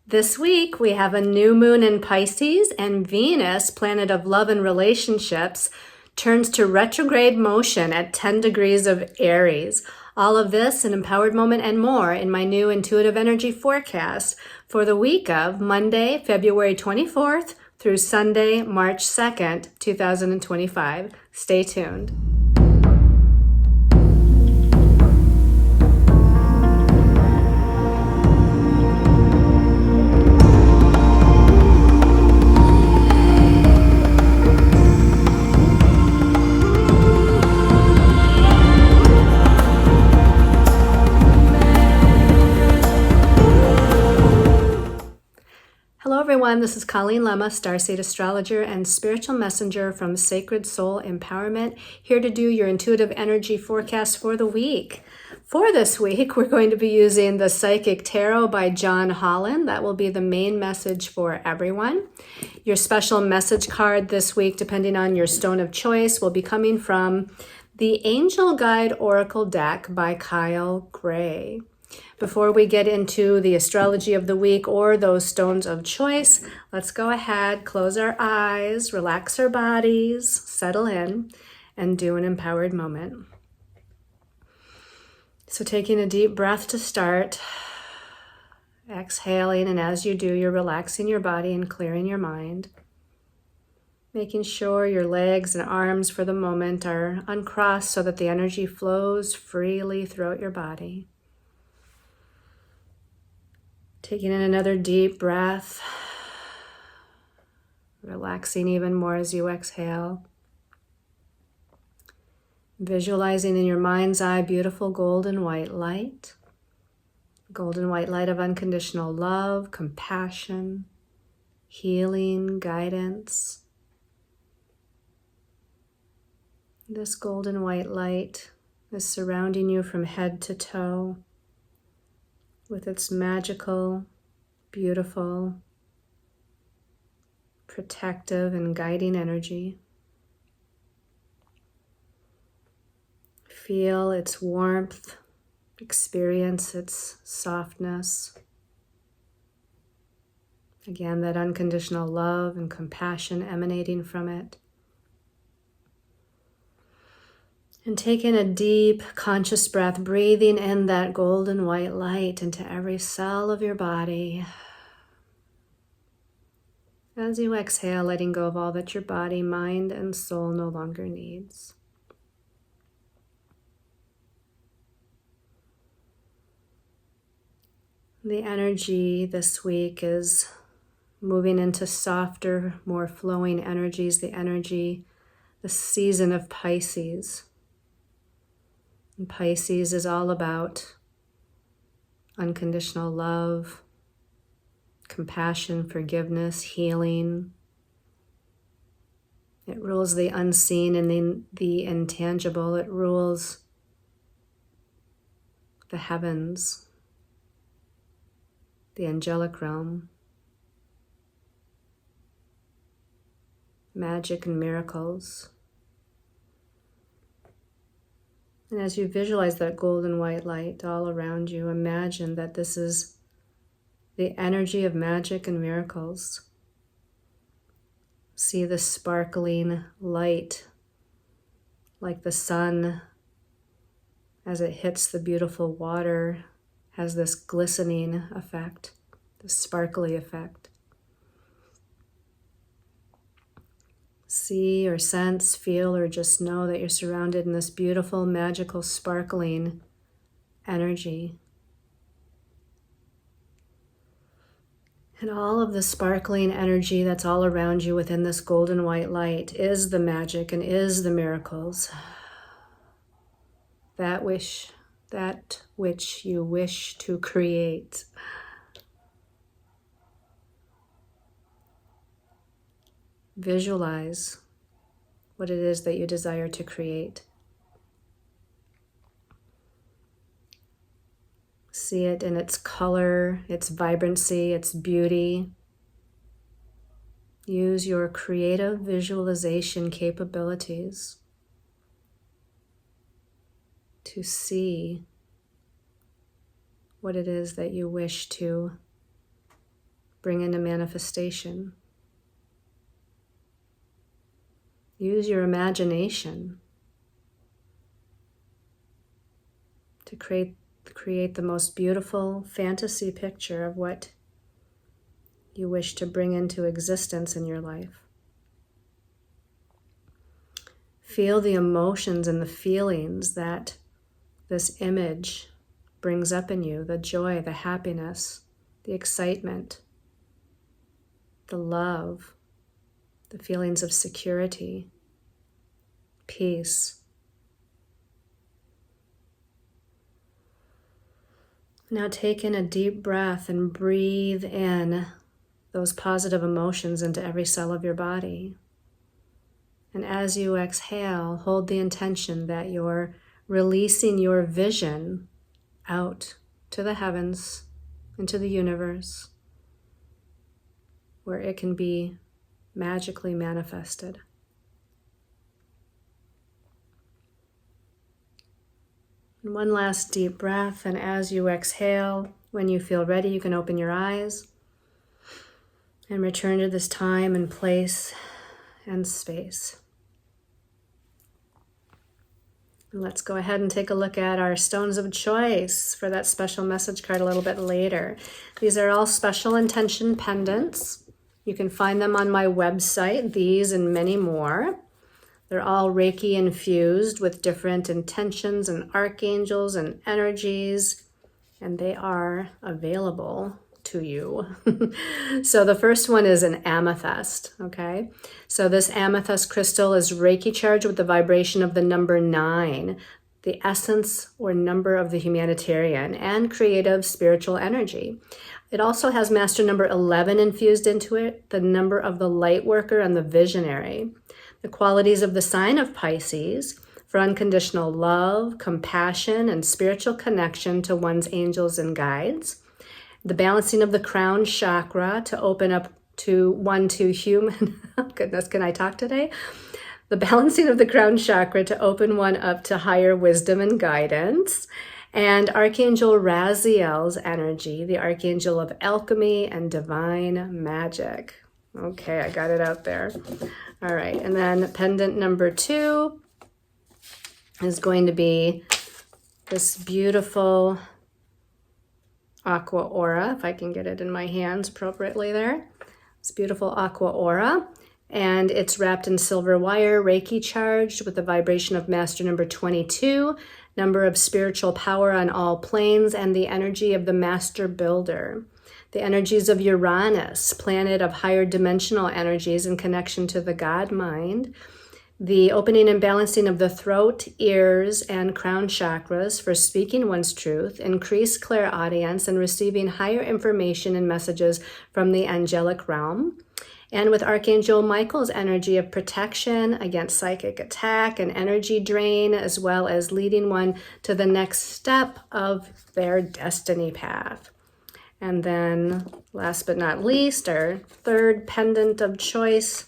This week, we have a new moon in Pisces, and Venus, planet of love and relationships, turns to retrograde motion at 10 degrees of Aries. All of this, an empowered moment and more in my new intuitive energy forecast for the week of Monday, February 24th through Sunday, March 2nd, 2025. Stay tuned. Hello everyone, this is Colleen Lemma, Starseed Astrologer and Spiritual Messenger from Sacred Soul Empowerment, here to do your intuitive energy forecast for the week. For this week, we're going to be using the Psychic Tarot by John Holland. That will be the main message for everyone. Your special message card this week, depending on your stone of choice, will be coming from the Angel Guide Oracle deck by Kyle Gray. Before we get into the astrology of the week or those stones of choice, let's go ahead, close our eyes, relax our bodies, settle in, and do an empowered moment. So taking a deep breath to start, exhaling, and as you do, you're relaxing your body and clearing your mind, making sure your legs and arms for the moment are uncrossed so that the energy flows freely throughout your body. Taking in another deep breath, relaxing even more as you exhale. Visualizing in your mind's eye beautiful golden white light. Golden white light of unconditional love, compassion, healing, guidance. This golden white light is surrounding you from head to toe, with its magical, beautiful, protective, and guiding energy. Feel its warmth, experience its softness. Again, that unconditional love and compassion emanating from it. And take in a deep, conscious breath, breathing in that golden white light into every cell of your body. As you exhale, letting go of all that your body, mind, and soul no longer needs. The energy this week is moving into softer, more flowing energies, the season of Pisces. And Pisces is all about unconditional love, compassion, forgiveness, healing. It rules the unseen and the intangible. It rules the heavens, the angelic realm, magic and miracles. And as you visualize that golden white light all around you, imagine that this is the energy of magic and miracles. See the sparkling light, like the sun, as it hits the beautiful water, has this glistening effect, this sparkly effect. See or sense, feel, or just know that you're surrounded in this beautiful, magical, sparkling energy. And all of the sparkling energy that's all around you within this golden white light is the magic and is the miracles. That which you wish to create. Visualize what it is that you desire to create. See it in its color, its vibrancy, its beauty. Use your creative visualization capabilities to see what it is that you wish to bring into manifestation. Use your imagination to create the most beautiful fantasy picture of what you wish to bring into existence in your life. Feel the emotions and the feelings that this image brings up in you, the joy, the happiness, the excitement, the love, the feelings of security, peace. Now take in a deep breath and breathe in those positive emotions into every cell of your body. And as you exhale, hold the intention that you're releasing your vision out to the heavens, into the universe, where it can be magically manifested. And one last deep breath, and as you exhale, when you feel ready, you can open your eyes and return to this time and place and space. And let's go ahead and take a look at our stones of choice for that special message card a little bit later. These are all special intention pendants. You can find them on my website, these and many more. They're all Reiki infused with different intentions and archangels and energies, and they are available to you. So the first one is an amethyst, okay? So this amethyst crystal is Reiki charged with the vibration of the number 9, the essence or number of the humanitarian and creative spiritual energy. It also has master number 11 infused into it, the number of the light worker and the visionary. The qualities of the sign of Pisces for unconditional love, compassion, and spiritual connection to one's angels and guides. The balancing of the crown chakra to open up to human. Goodness, can I talk today? The balancing of the crown chakra to open one up to higher wisdom and guidance. And Archangel Raziel's energy, the Archangel of alchemy and divine magic. Okay, I got it out there. All right, and then pendant number 2 is going to be this beautiful aqua aura, if I can get it in my hands appropriately there. It's beautiful aqua aura, and it's wrapped in silver wire, Reiki charged with the vibration of master number 22, number of spiritual power on all planes, and the energy of the master builder. The energies of Uranus, planet of higher dimensional energies in connection to the God mind. The opening and balancing of the throat, ears, and crown chakras for speaking one's truth, increased clairaudience, and receiving higher information and messages from the angelic realm. And with Archangel Michael's energy of protection against psychic attack and energy drain, as well as leading one to the next step of their destiny path. And then, last but not least, our third pendant of choice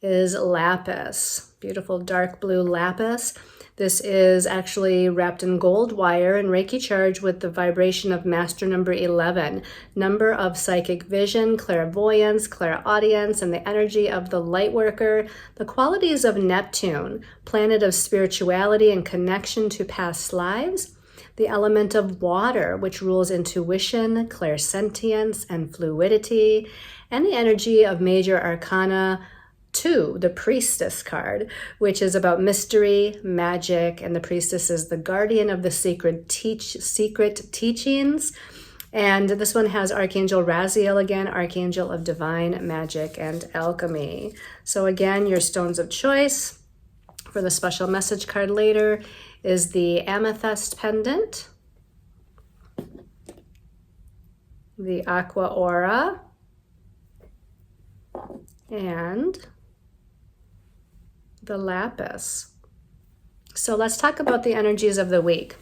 is lapis, beautiful dark blue lapis. This is actually wrapped in gold wire and Reiki charged with the vibration of master number 11, number of psychic vision, clairvoyance, clairaudience, and the energy of the light worker, the qualities of Neptune, planet of spirituality and connection to past lives, the element of water, which rules intuition, clairsentience, and fluidity, and the energy of major arcana 2, the priestess card, which is about mystery, magic, and the priestess is the guardian of the secret teachings. And this one has Archangel Raziel again, Archangel of divine magic and alchemy. So again, your stones of choice for the special message card later is the amethyst pendant, the aqua aura, and the lapis. So let's talk about the energies of the week.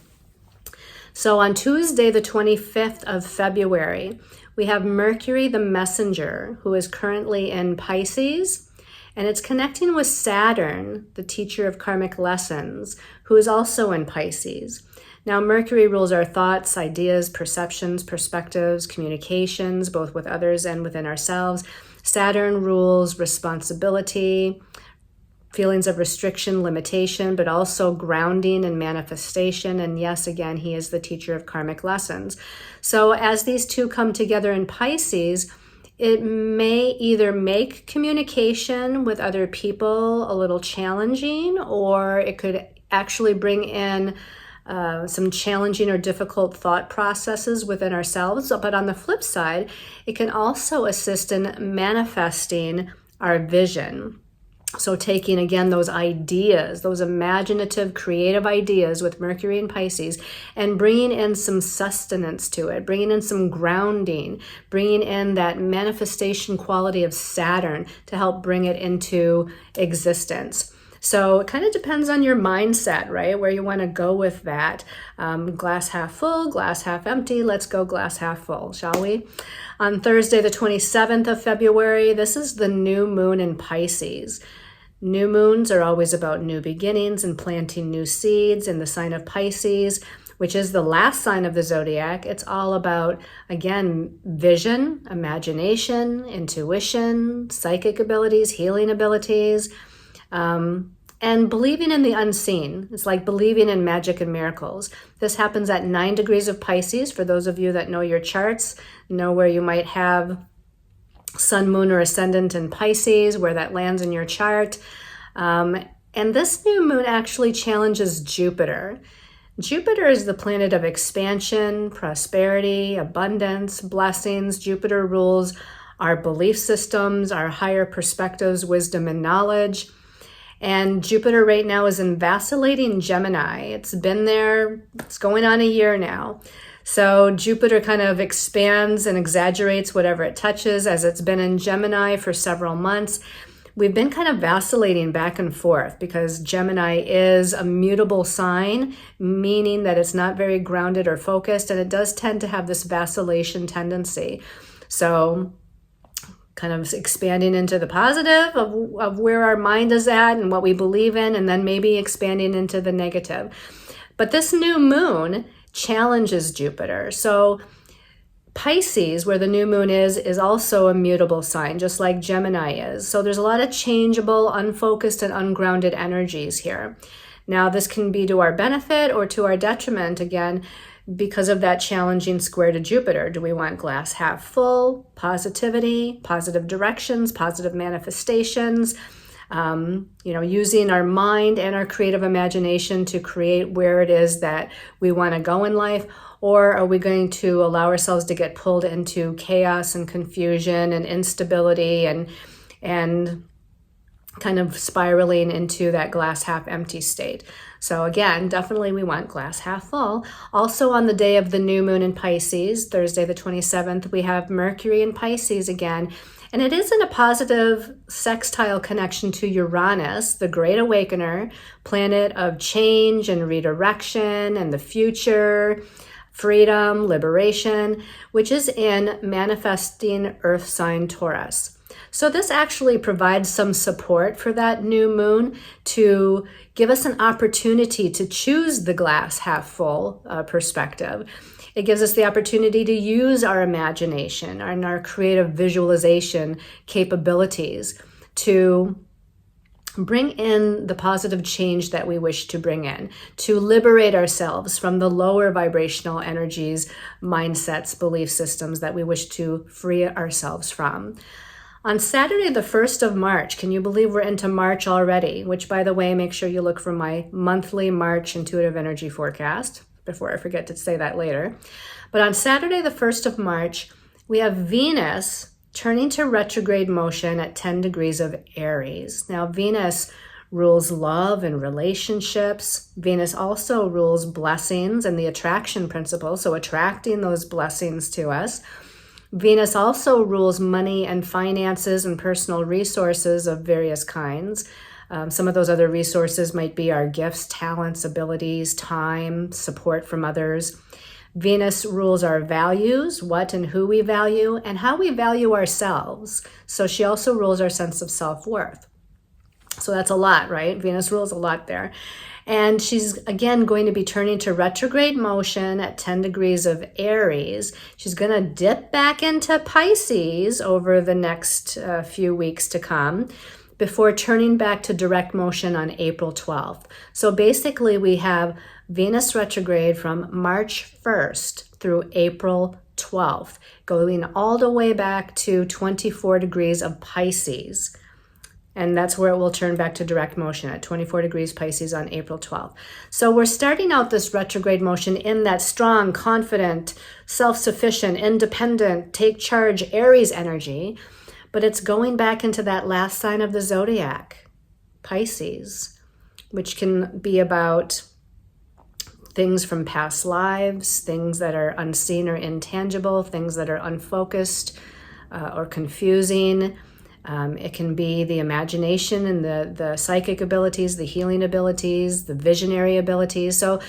So on Tuesday, the 25th of February, we have Mercury the messenger, who is currently in Pisces, And it's connecting with Saturn, the teacher of karmic lessons, who is also in Pisces. Now, Mercury rules our thoughts, ideas, perceptions, perspectives, communications, both with others and within ourselves. Saturn rules responsibility, feelings of restriction, limitation, but also grounding and manifestation. And yes, again, he is the teacher of karmic lessons. So as these two come together in Pisces, it may either make communication with other people a little challenging, or it could actually bring in some challenging or difficult thought processes within ourselves. But on the flip side, it can also assist in manifesting our vision. So taking, again, those ideas, those imaginative, creative ideas with Mercury and Pisces, and bringing in some sustenance to it, bringing in some grounding, bringing in that manifestation quality of Saturn to help bring it into existence. So it kind of depends on your mindset, right? Where you want to go with that. Glass half full, glass half empty. Let's go glass half full, shall we? On Thursday, the 27th of February, this is the new moon in Pisces. New moons are always about new beginnings and planting new seeds in the sign of Pisces, which is the last sign of the zodiac. It's all about, again, vision, imagination, intuition, psychic abilities, healing abilities, and believing in the unseen. It's like believing in magic and miracles. This happens at 9 degrees of Pisces. For those of you that know your charts, know where you might have sun, moon, or ascendant in Pisces, where that lands in your chart. And this new moon actually challenges Jupiter. Jupiter is the planet of expansion, prosperity, abundance, blessings. Jupiter rules our belief systems, our higher perspectives, wisdom, and knowledge. And Jupiter right now is in vacillating Gemini. It's been there, it's going on a year now. So Jupiter kind of expands and exaggerates whatever it touches, as it's been in Gemini for several months. We've been kind of vacillating back and forth because Gemini is a mutable sign, meaning that it's not very grounded or focused, and it does tend to have this vacillation tendency. So kind of expanding into the positive of where our mind is at and what we believe in, and then maybe expanding into the negative. But this new moon challenges Jupiter. So Pisces, where the new moon is also a mutable sign, just like Gemini is. So there's a lot of changeable, unfocused, and ungrounded energies here. Now, this can be to our benefit or to our detriment, again, because of that challenging square to Jupiter. Do we want glass half full, positivity, positive directions, positive manifestations, using our mind and our creative imagination to create where it is that we want to go in life? Or are we going to allow ourselves to get pulled into chaos and confusion and instability and kind of spiraling into that glass half empty state? So again, definitely we want glass half full. Also on the day of the new moon in Pisces, Thursday the 27th, we have Mercury in Pisces again. And it is in a positive sextile connection to Uranus, the great awakener, planet of change and redirection and the future, freedom, liberation, which is in manifesting earth sign Taurus. So this actually provides some support for that new moon to give us an opportunity to choose the glass half full perspective. It gives us the opportunity to use our imagination and our creative visualization capabilities to bring in the positive change that we wish to bring in, to liberate ourselves from the lower vibrational energies, mindsets, belief systems that we wish to free ourselves from. On Saturday, the 1st of March, can you believe we're into March already? Which, by the way, make sure you look for my monthly March intuitive energy forecast before I forget to say that later. But on Saturday, the 1st of March, we have Venus turning to retrograde motion at 10 degrees of Aries. Now, Venus rules love and relationships. Venus also rules blessings and the attraction principle, so attracting those blessings to us. Venus also rules money and finances and personal resources of various kinds. Some of those other resources might be our gifts, talents, abilities, time, support from others. Venus rules our values, what and who we value, and how we value ourselves. So she also rules our sense of self-worth. So that's a lot, right? Venus rules a lot there. And she's, again, going to be turning to retrograde motion at 10 degrees of Aries. She's going to dip back into Pisces over the next few weeks to come before turning back to direct motion on April 12th. So basically, we have Venus retrograde from March 1st through April 12th, going all the way back to 24 degrees of Pisces. And that's where it will turn back to direct motion at 24 degrees Pisces on April 12th. So we're starting out this retrograde motion in that strong, confident, self-sufficient, independent, take charge Aries energy, but it's going back into that last sign of the zodiac, Pisces, which can be about things from past lives, things that are unseen or intangible, things that are unfocused or confusing. It can be the imagination and the psychic abilities, the healing abilities, the visionary abilities. So,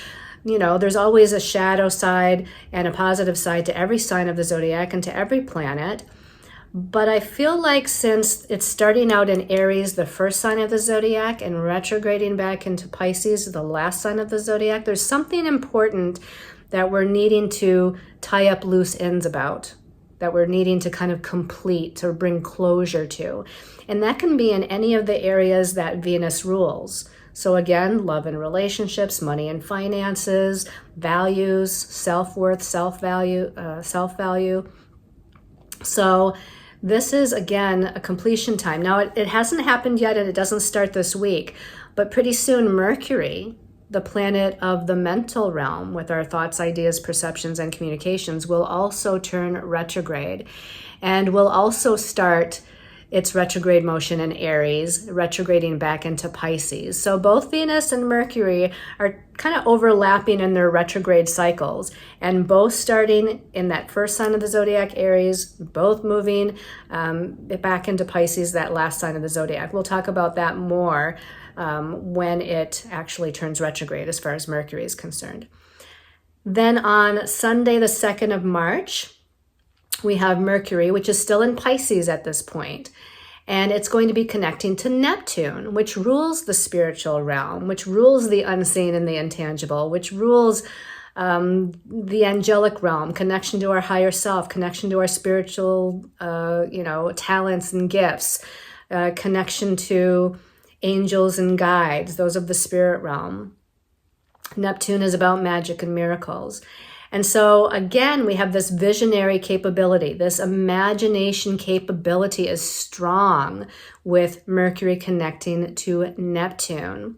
there's always a shadow side and a positive side to every sign of the zodiac and to every planet. But I feel like since it's starting out in Aries, the first sign of the zodiac, and retrograding back into Pisces, the last sign of the zodiac, there's something important that we're needing to tie up loose ends about, that we're needing to kind of complete or bring closure to. And that can be in any of the areas that Venus rules. So again, love and relationships, money and finances, values, self-worth, self-value. So this is, again, a completion time. Now, it hasn't happened yet, and it doesn't start this week, but pretty soon Mercury, the planet of the mental realm with our thoughts, ideas, perceptions, and communications, will also turn retrograde and will also start its retrograde motion in Aries, retrograding back into Pisces. So both Venus and Mercury are kind of overlapping in their retrograde cycles, and both starting in that first sign of the zodiac, Aries, both moving back into Pisces, that last sign of the zodiac. We'll talk about that more when it actually turns retrograde as far as Mercury is concerned. Then on Sunday, the 2nd of March, we have Mercury, which is still in Pisces at this point, and it's going to be connecting to Neptune, which rules the spiritual realm, which rules the unseen and the intangible, which rules the angelic realm, connection to our higher self, connection to our spiritual, talents and gifts, connection to angels and guides, those of the spirit realm. Neptune is about magic and miracles. And so again, we have this visionary capability. This imagination capability is strong with Mercury connecting to Neptune.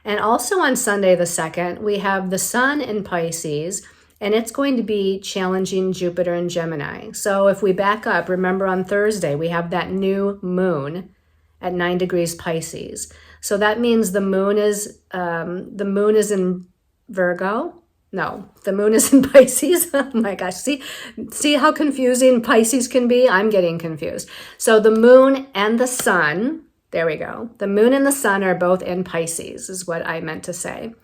And also on Sunday the 2nd, we have the Sun in Pisces, and it's going to be challenging Jupiter in Gemini. So if we back up, remember on Thursday, we have that new moon at 9 degrees Pisces. So that means the moon is in Virgo. No, the moon is in Pisces. Oh my gosh, see how confusing Pisces can be? I'm getting confused. So the moon and the sun, there we go. The moon and the sun are both in Pisces, is what I meant to say.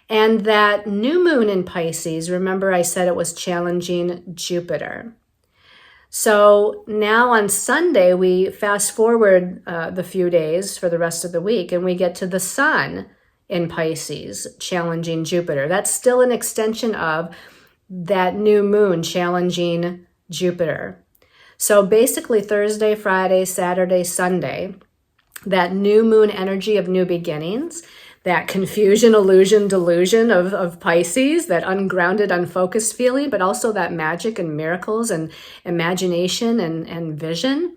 And that new moon in Pisces, remember I said it was challenging Jupiter. So now on Sunday, we fast forward the few days for the rest of the week, and we get to the sun in Pisces challenging Jupiter. That's still an extension of that new moon challenging Jupiter. So basically Thursday, Friday, Saturday, Sunday, that new moon energy of new beginnings, that confusion, illusion, delusion of Pisces, that ungrounded, unfocused feeling, but also that magic and miracles and imagination and vision,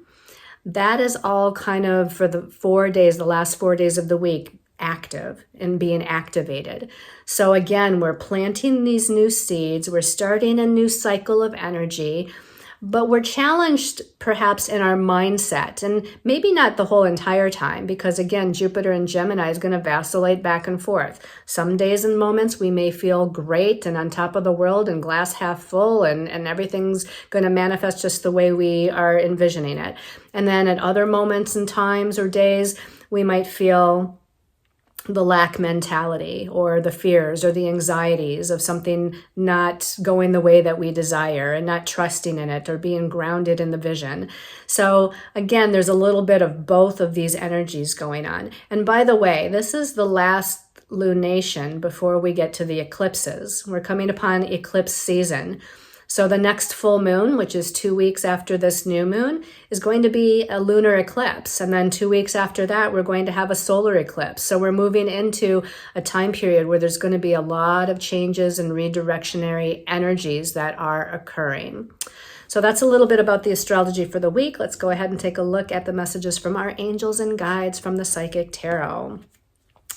that is all kind of for the last 4 days of the week, active and being activated. So again, we're planting these new seeds, we're starting a new cycle of energy, but we're challenged perhaps in our mindset, and maybe not the whole entire time, because again, Jupiter in Gemini is going to vacillate back and forth. Some days and moments we may feel great and on top of the world and glass half full, and everything's going to manifest just the way we are envisioning it. And then at other moments and times or days, we might feel the lack mentality or the fears or the anxieties of something not going the way that we desire and not trusting in it or being grounded in the vision. So again, there's a little bit of both of these energies going on. And by the way, this is the last lunation before we get to the eclipses. We're coming upon eclipse season. So the next full moon, which is 2 weeks after this new moon, is going to be a lunar eclipse. And then 2 weeks after that, we're going to have a solar eclipse. So we're moving into a time period where there's going to be a lot of changes and redirectionary energies that are occurring. So that's a little bit about the astrology for the week. Let's go ahead and take a look at the messages from our angels and guides from the Psychic Tarot.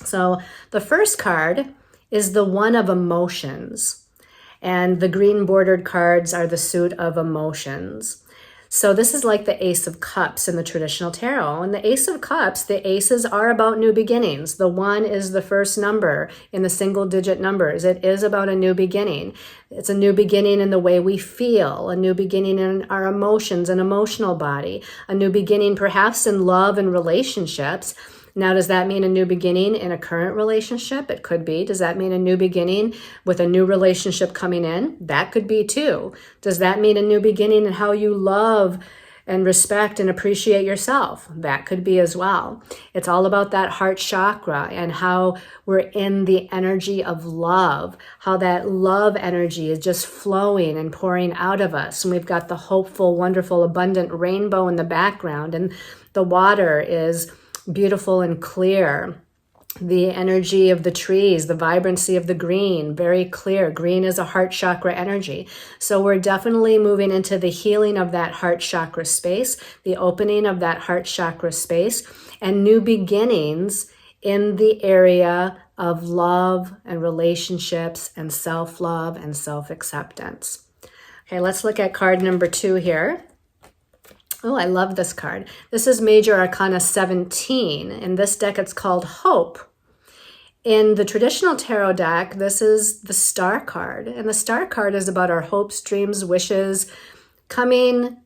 So the first card is the One of Emotions. And the green bordered cards are the suit of emotions. So this is like the Ace of Cups in the traditional tarot. And the Ace of Cups, the aces are about new beginnings. The 1 is the first number in the single digit numbers. It is about a new beginning. It's a new beginning in the way we feel, a new beginning in our emotions and emotional body, a new beginning perhaps in love and relationships. Now, does that mean a new beginning in a current relationship? It could be. Does that mean a new beginning with a new relationship coming in? That could be too. Does that mean a new beginning in how you love and respect and appreciate yourself? That could be as well. It's all about that heart chakra and how we're in the energy of love, how that love energy is just flowing and pouring out of us. And we've got the hopeful, wonderful, abundant rainbow in the background, and the water is beautiful and clear. The energy of the trees, the vibrancy of the green, very clear. Green is a heart chakra energy. So we're definitely moving into the healing of that heart chakra space, the opening of that heart chakra space, and new beginnings in the area of love and relationships and self-love and self-acceptance. Okay, let's look at card number 2 here. Oh, I love this card. This is Major Arcana 17. In this deck, it's called Hope. In the traditional tarot deck, this is the Star card. And the Star card is about our hopes, dreams, wishes coming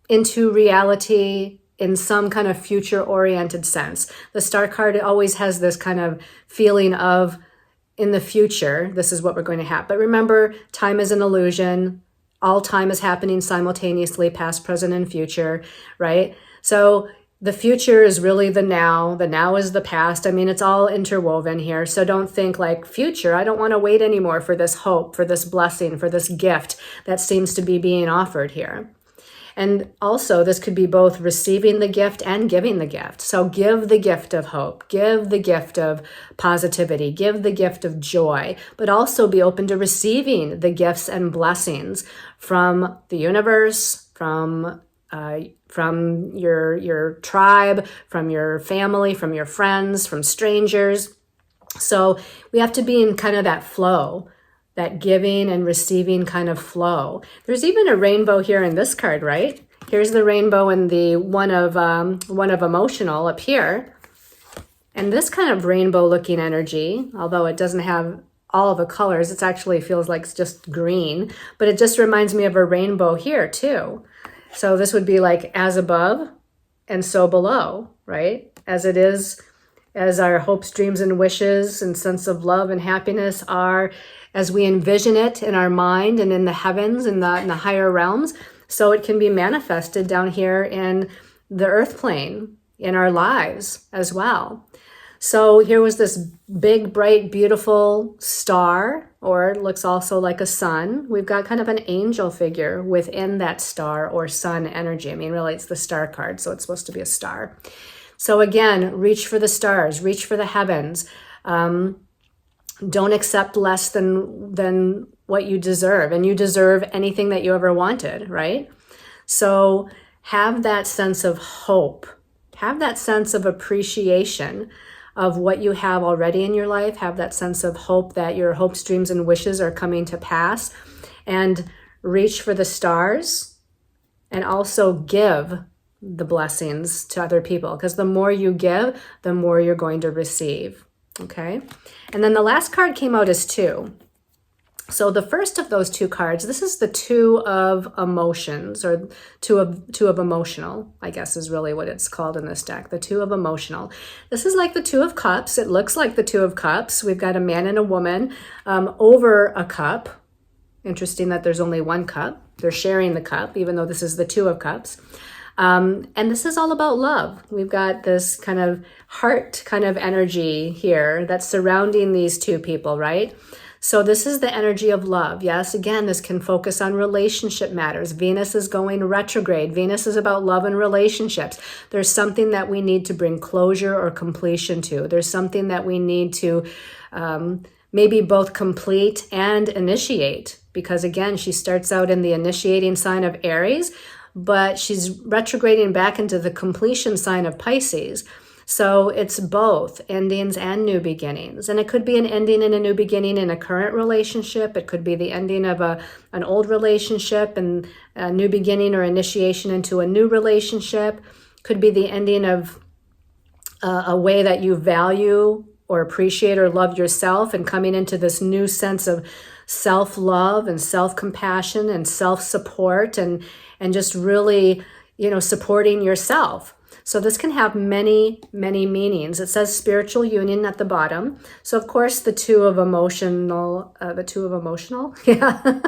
into reality in some kind of future-oriented sense. The Star card always has this kind of feeling of, in the future, this is what we're going to have. But remember, time is an illusion. All time is happening simultaneously, past, present, and future, right? So the future is really the now is the past. I mean, it's all interwoven here. So don't think like future, I don't want to wait anymore for this hope, for this blessing, for this gift that seems to be being offered here. And also, this could be both receiving the gift and giving the gift. So give the gift of hope, give the gift of positivity, give the gift of joy, but also be open to receiving the gifts and blessings from the universe, from your tribe, from your family, from your friends, from strangers. So we have to be in kind of that flow, that giving and receiving kind of flow. There's even a rainbow here in this card, right? Here's the rainbow in the one of emotional up here. And this kind of rainbow looking energy, although it doesn't have all the colors, it actually feels like it's just green, but it just reminds me of a rainbow here too. So this would be like as above and so below, right? As it is, as our hopes, dreams, and wishes and sense of love and happiness are, as we envision it in our mind and in the heavens and in the higher realms, so it can be manifested down here in the earth plane, in our lives as well. So here was this big, bright, beautiful star, or it looks also like a sun. We've got kind of an angel figure within that star or sun energy. I mean, really, it's the Star card, so it's supposed to be a star. So again, reach for the stars, reach for the heavens. Don't accept less than what you deserve. And you deserve anything that you ever wanted, right? So have that sense of hope. Have that sense of appreciation of what you have already in your life. Have that sense of hope that your hopes, dreams, and wishes are coming to pass. And reach for the stars. And also give the blessings to other people. Because the more you give, the more you're going to receive. Okay? And then the last card came out as 2. So the first of those two cards, this is the Two of Emotions, or two of Emotional, I guess is really what it's called in this deck, the Two of Emotional. This is like the Two of Cups. It looks like the Two of Cups. We've got a man and a woman over a cup. Interesting that there's only one cup. They're sharing the cup, even though this is the Two of Cups. And this is all about love. We've got this kind of heart kind of energy here that's surrounding these two people, right? So this is the energy of love. Yes, again, this can focus on relationship matters. Venus is going retrograde. Venus is about love and relationships. There's something that we need to bring closure or completion to. There's something that we need to maybe both complete and initiate. Because again, she starts out in the initiating sign of Aries, but she's retrograding back into the completion sign of Pisces. So it's both endings and new beginnings. And it could be an ending and a new beginning in a current relationship. It could be the ending of an old relationship and a new beginning or initiation into a new relationship. Could be the ending of a way that you value or appreciate or love yourself, and coming into this new sense of self-love and self-compassion and self-support and just really, supporting yourself. So this can have many, many meanings. It says spiritual union at the bottom. So of course, the Two of Emotional, yeah.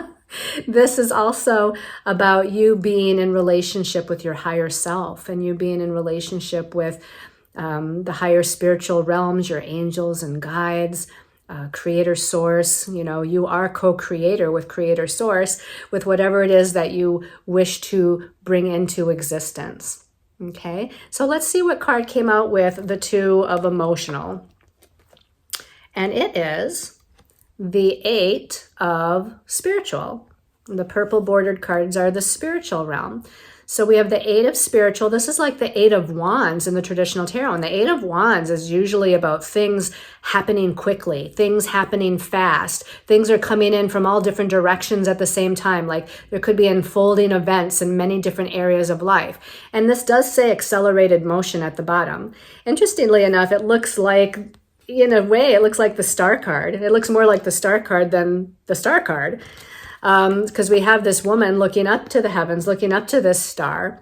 This is also about you being in relationship with your higher self, and you being in relationship with the higher spiritual realms, your angels and guides, creator source. You are co-creator with creator source, with whatever it is that you wish to bring into existence. Okay, so let's see what card came out with the Two of Emotional. And it is the Eight of Spiritual. The purple bordered cards are the spiritual realm. So we have the Eight of Spiritual. This is like the Eight of Wands in the traditional tarot. And the Eight of Wands is usually about things happening quickly, things happening fast. Things are coming in from all different directions at the same time. Like there could be unfolding events in many different areas of life. And this does say accelerated motion at the bottom. Interestingly enough, it looks like, in a way, it looks like the Star card. It looks more like the Star card than the Star card. Because we have this woman looking up to the heavens, looking up to this star.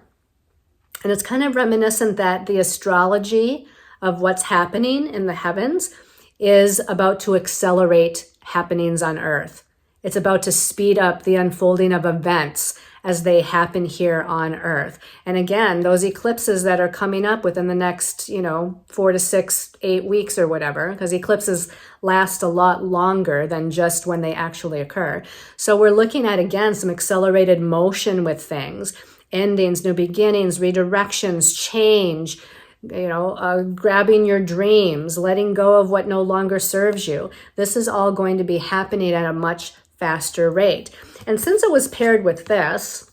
And it's kind of reminiscent that the astrology of what's happening in the heavens is about to accelerate happenings on Earth. It's about to speed up the unfolding of events as they happen here on Earth. And again, those eclipses that are coming up within the next, 4 to 6, 8 weeks or whatever, because eclipses last a lot longer than just when they actually occur. So we're looking at, again, some accelerated motion with things, endings, new beginnings, redirections, change, grabbing your dreams, letting go of what no longer serves you. This is all going to be happening at a much faster rate. And since it was paired with this,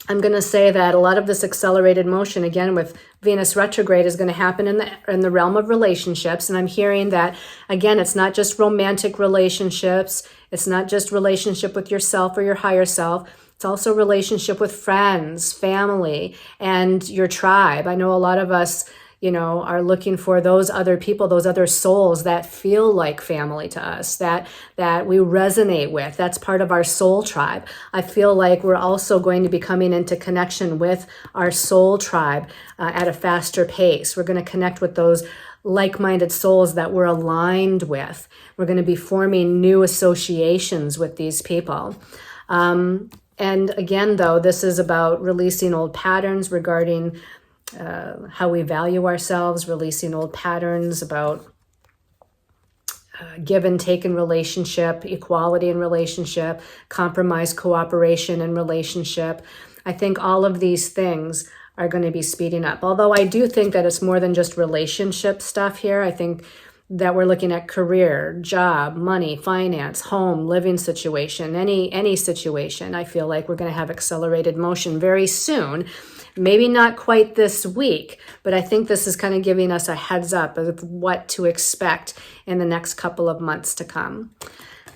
I'm going to say that a lot of this accelerated motion, again, with Venus retrograde, is going to happen in the realm of relationships. And I'm hearing that, again, it's not just romantic relationships. It's not just relationship with yourself or your higher self. It's also relationship with friends, family, and your tribe. I know a lot of us, are looking for those other people, those other souls that feel like family to us, that we resonate with. That's part of our soul tribe. I feel like we're also going to be coming into connection with our soul tribe at a faster pace. We're going to connect with those like-minded souls that we're aligned with. We're going to be forming new associations with these people. And again, though, this is about releasing old patterns regarding how we value ourselves, releasing old patterns about give and take in relationship, equality in relationship, compromise, cooperation in relationship. I think all of these things are going to be speeding up. Although I do think that it's more than just relationship stuff here. I think that we're looking at career, job, money, finance, home, living situation, any situation. I feel like we're going to have accelerated motion very soon. Maybe not quite this week, but I think this is kind of giving us a heads up of what to expect in the next couple of months to come.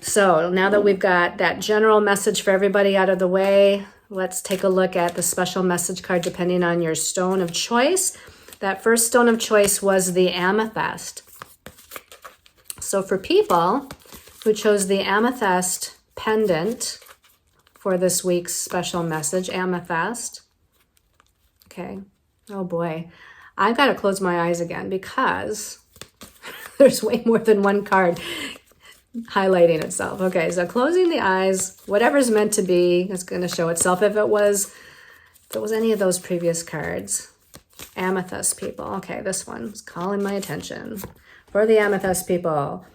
So now that we've got that general message for everybody out of the way, let's take a look at the special message card depending on your stone of choice. That first stone of choice was the amethyst. So for people who chose the amethyst pendant for this week's special message, amethyst. Okay. Oh boy. I've got to close my eyes again because there's way more than one card highlighting itself. Okay, so closing the eyes, whatever's meant to be is going to show itself. If it was any of those previous cards. Amethyst people. Okay, this one's calling my attention. For the amethyst people,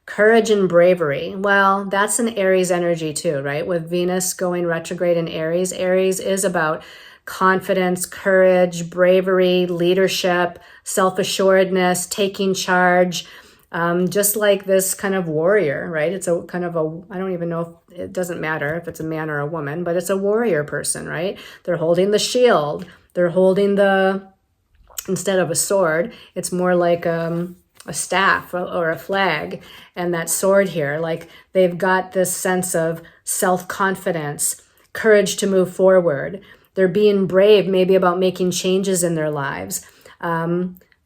courage and bravery. Well, that's an Aries energy too, right? With Venus going retrograde in Aries. Aries is about confidence, courage, bravery, leadership, self-assuredness, taking charge, just like this kind of warrior, right? It's a kind of a, I don't even know if it doesn't matter if it's a man or a woman, but it's a warrior person, right? They're holding the shield. They're holding instead of a sword, it's more like a staff or a flag. And that sword here, like they've got this sense of self-confidence, courage to move forward. They're being brave, maybe about making changes in their lives.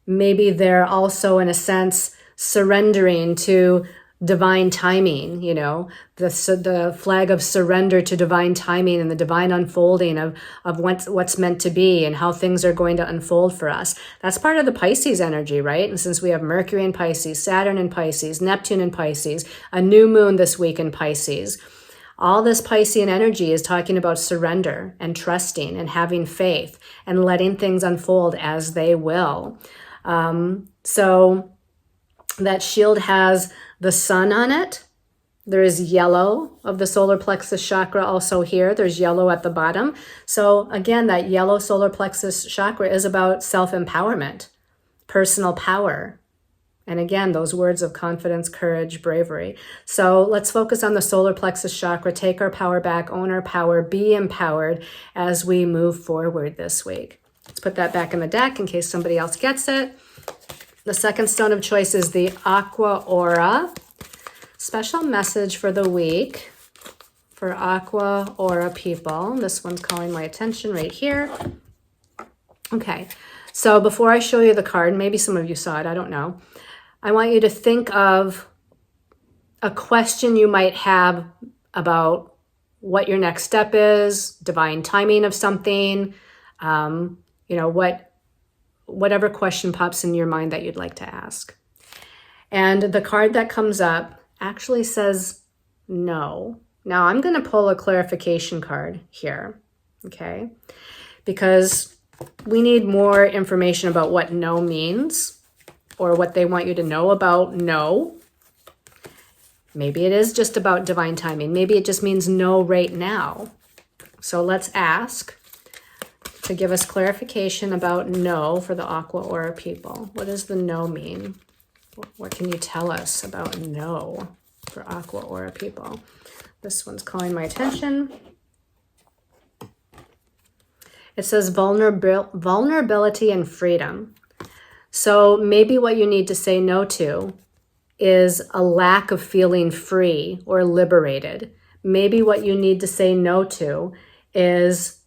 Maybe they're also, in a sense, surrendering to divine timing, you know, the flag of surrender to divine timing and the divine unfolding of what's meant to be and how things are going to unfold for us. That's part of the Pisces energy, right? And since we have Mercury in Pisces, Saturn in Pisces, Neptune in Pisces, a new moon this week in Pisces, all this Piscean energy is talking about surrender and trusting and having faith and letting things unfold as they will. So that shield has the sun on it. There is yellow of the solar plexus chakra also here. There's yellow at the bottom. So again, that yellow solar plexus chakra is about self-empowerment, personal power. And again, those words of confidence, courage, bravery. So let's focus on the solar plexus chakra, take our power back, own our power, be empowered as we move forward this week. Let's put that back in the deck in case somebody else gets it. The second stone of choice is the Aqua Aura. Special message for the week for Aqua Aura people. This one's calling my attention right here. Okay, so before I show you the card, maybe some of you saw it, I don't know. I want you to think of a question you might have about what your next step is, divine timing of something, you know, whatever question pops in your mind that you'd like to ask. And the card that comes up actually says no. Now I'm going to pull a clarification card here, okay? Because we need more information about what no means, or what they want you to know about no. Maybe it is just about divine timing. Maybe it just means no right now. So let's ask to give us clarification about no for the Aqua Aura people. What does the no mean? What can you tell us about no for Aqua Aura people? This one's calling my attention. It says vulnerability and freedom. So maybe what you need to say no to is a lack of feeling free or liberated. Maybe what you need to say no to is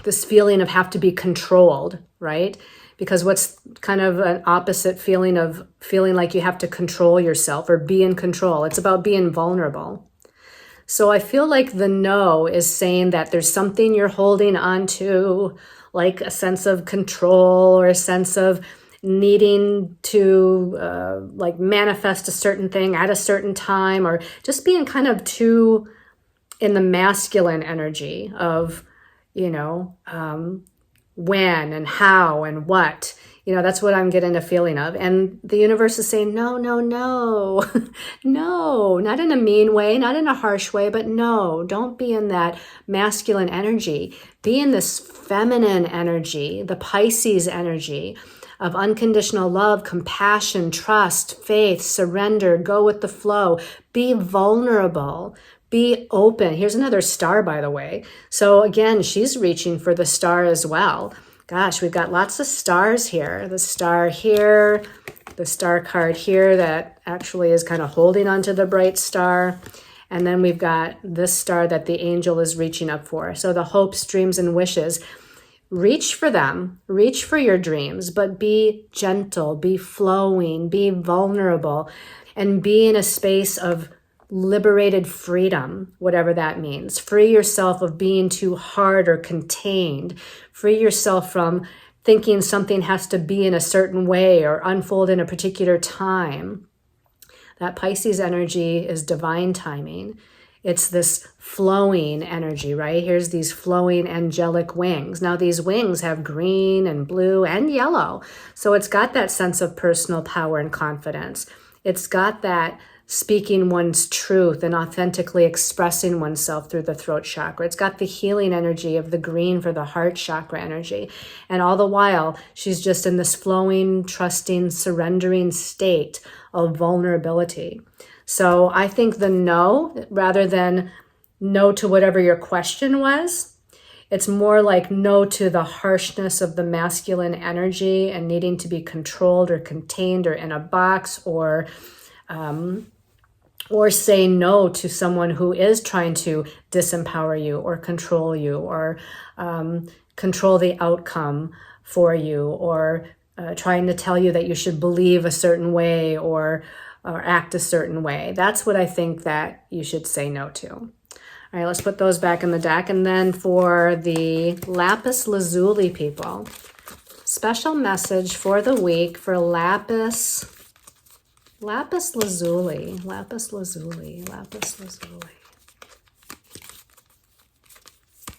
this feeling of have to be controlled, right? Because what's kind of an opposite feeling of feeling like you have to control yourself or be in control? It's about being vulnerable. So I feel like the no is saying that there's something you're holding on to, like a sense of control or a sense of needing to like manifest a certain thing at a certain time, or just being kind of too in the masculine energy of, you know, when and how and what. You know, that's what I'm getting a feeling of. And the universe is saying, no, no, no, no, not in a mean way, not in a harsh way, but no, don't be in that masculine energy. Be in this feminine energy, the Pisces energy of unconditional love, compassion, trust, faith, surrender, go with the flow, be vulnerable, be open. Here's another star, by the way. So again, she's reaching for the star as well. Gosh, we've got lots of stars here. The star here, the star card here that actually is kind of holding onto the bright star. And then we've got this star that the angel is reaching up for. So the hopes, dreams, and wishes. Reach for them. Reach for your dreams, but be gentle, be flowing, be vulnerable, and be in a space of liberated freedom, whatever that means. Free yourself of being too hard or contained. Free yourself from thinking something has to be in a certain way or unfold in a particular time. That Pisces energy is divine timing. It's this flowing energy, right? Here's these flowing angelic wings. Now these wings have green and blue and yellow. So it's got that sense of personal power and confidence. It's got that speaking one's truth and authentically expressing oneself through the throat chakra. It's got the healing energy of the green for the heart chakra energy. And all the while, she's just in this flowing, trusting, surrendering state of vulnerability. So I think the no, rather than no to whatever your question was, it's more like no to the harshness of the masculine energy and needing to be controlled or contained or in a box, or say no to someone who is trying to disempower you or control you, or control the outcome for you, or trying to tell you that you should believe a certain way or act a certain way. That's what I think that you should say no to. All right, let's put those back in the deck. And then for the lapis lazuli people, special message for the week for lapis lazuli, lapis lazuli, lapis lazuli,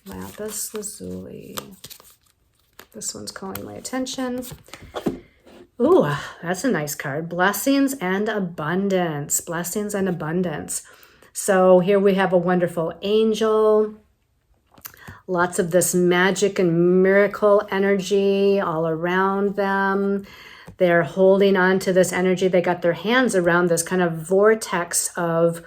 lapis lazuli. This one's calling my attention. Ooh, that's a nice card. Blessings and abundance. Blessings and abundance. So here we have a wonderful angel. Lots of this magic and miracle energy all around them. They're holding on to this energy. They got their hands around this kind of vortex of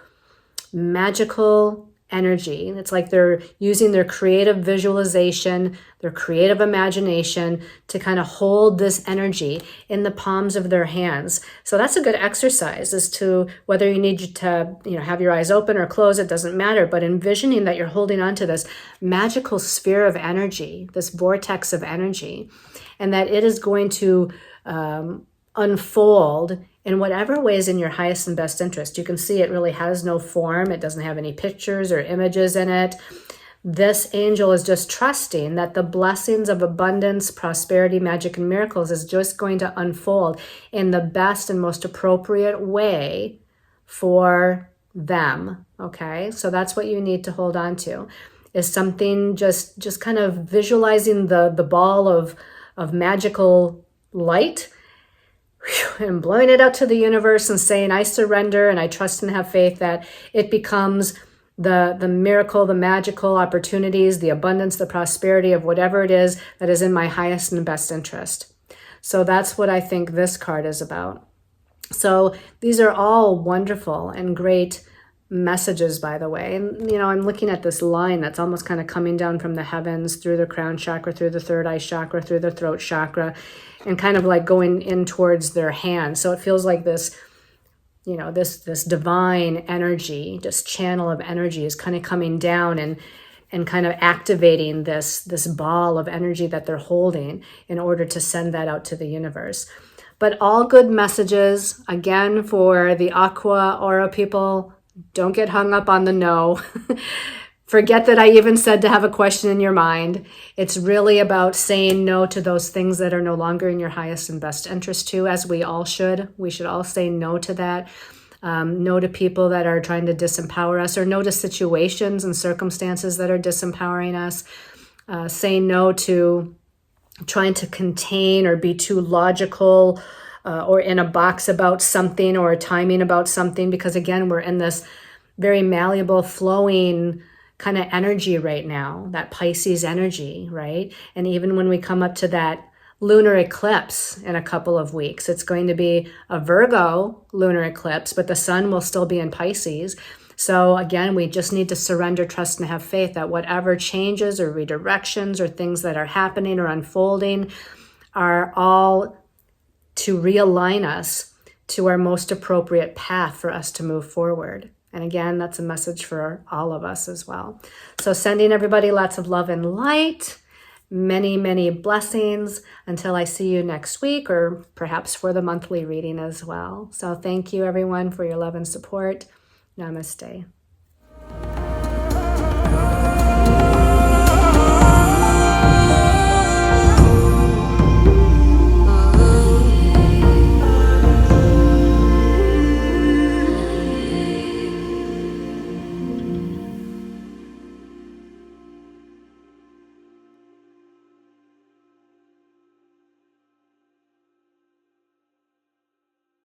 magical energy. It's like they're using their creative visualization, their creative imagination to kind of hold this energy in the palms of their hands. So that's a good exercise as to whether you need to, have your eyes open or close, it doesn't matter, but envisioning that you're holding on to this magical sphere of energy, this vortex of energy, and that it is going to unfold in whatever way is in your highest and best interest. You can see it really has no form. It doesn't have any pictures or images in it. This angel is just trusting that the blessings of abundance, prosperity, magic, and miracles is just going to unfold in the best and most appropriate way for them. Okay, so that's what you need to hold on to, is something just kind of visualizing the ball of magical light and blowing it out to the universe and saying, I surrender and I trust and have faith that it becomes the miracle, the magical opportunities, the abundance, the prosperity of whatever it is that is in my highest and best interest. So that's what I think this card is about. So these are all wonderful and great messages, by the way. And, I'm looking at this line that's almost kind of coming down from the heavens through the crown chakra, through the third eye chakra, through the throat chakra, and kind of like going in towards their hand. So it feels like this, this divine energy, this channel of energy is kind of coming down and kind of activating this ball of energy that they're holding in order to send that out to the universe. But all good messages. Again, for the Aqua Aura people, don't get hung up on the no. Forget that I even said to have a question in your mind. It's really about saying no to those things that are no longer in your highest and best interest too, as we all should. We should all say no to that. No to people that are trying to disempower us, or no to situations and circumstances that are disempowering us. Say no to trying to contain or be too logical or in a box about something or timing about something, because again, we're in this very malleable, flowing kind of energy right now, that Pisces energy, right? And even when we come up to that lunar eclipse in a couple of weeks, it's going to be a Virgo lunar eclipse, but the sun will still be in Pisces. So again, we just need to surrender, trust, and have faith that whatever changes or redirections or things that are happening or unfolding are all to realign us to our most appropriate path for us to move forward. And again, that's a message for all of us as well. So sending everybody lots of love and light, many, many blessings until I see you next week, or perhaps for the monthly reading as well. So thank you everyone for your love and support. Namaste.